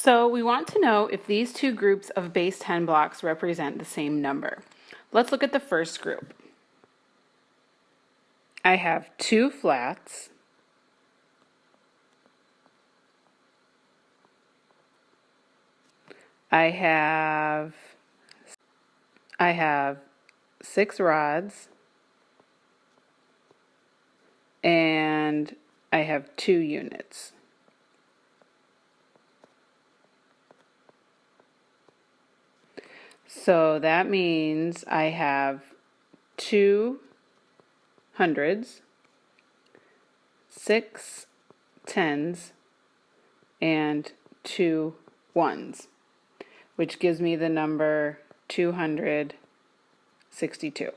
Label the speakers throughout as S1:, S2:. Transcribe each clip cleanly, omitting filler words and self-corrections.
S1: So we want to know if these two groups of base 10 blocks represent the same number. Let's look at the first group. I have two flats. I have 6 rods, and I have 2 units. So that means I have 2 hundreds, 6 tens, and 2 ones, which gives me the number 262.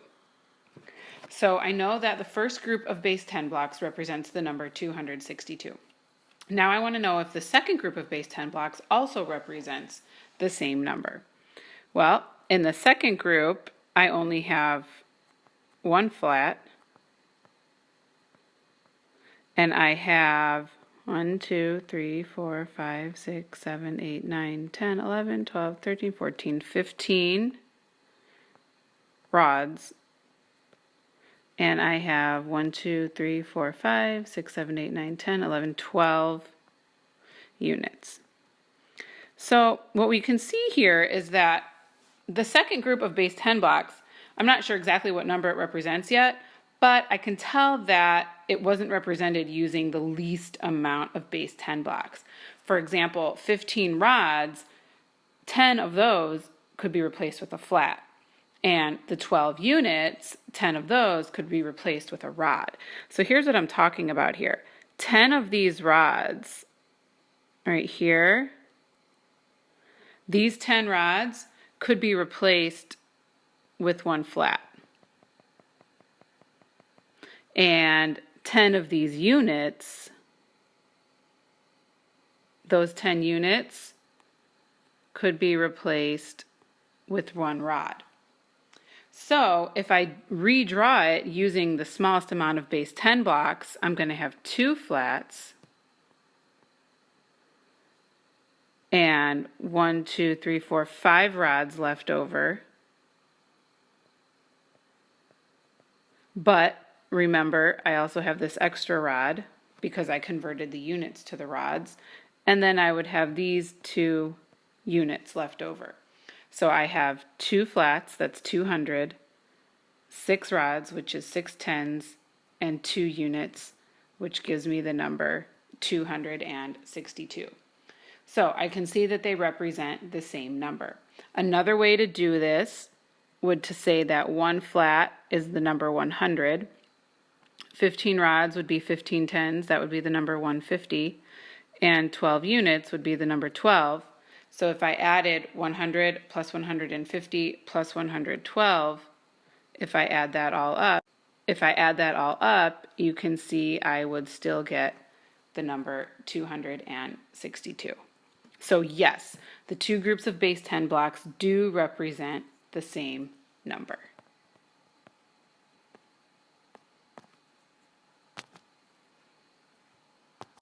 S1: So I know that the first group of base 10 blocks represents the number 262. Now I want to know if the second group of base 10 blocks also represents the same number. Well, in the second group, I only have one flat, and I have 1, 2, 3, 4, 5, 6, 7, 8, 9, 10, 11, 12, 13, 14, 15 rods. And I have 1, 2, 3, 4, 5, 6, 7, 8, 9, 10, 11, 12 units. So what we can see here is that the second group of base 10 blocks, I'm not sure exactly what number it represents yet, but I can tell that it wasn't represented using the least amount of base 10 blocks. For example, 15 rods, 10 of those could be replaced with a flat. And the 12 units, 10 of those could be replaced with a rod. So here's what I'm talking about here. 10 of these rods right here, these 10 rods could be replaced with one flat. And 10 of these units, those 10 units could be replaced with one rod. So if I redraw it using the smallest amount of base 10 blocks, I'm going to have 2 flats and 1, 2, 3, 4, 5 rods left over. But remember, I also have this extra rod because I converted the units to the rods. And then I would have these 2 units left over. So I have 2 flats, that's 200, 6 rods, which is 6 tens, and 2 units, which gives me the number 262. So I can see that they represent the same number. Another way to do this would to say that 1 flat is the number 100. 15 rods would be 15 tens, that would be the number 150. And 12 units would be the number 12. So if I added 100 plus 150 plus 112, if I add that all up, you can see I would still get the number 262. So yes, the two groups of base 10 blocks do represent the same number.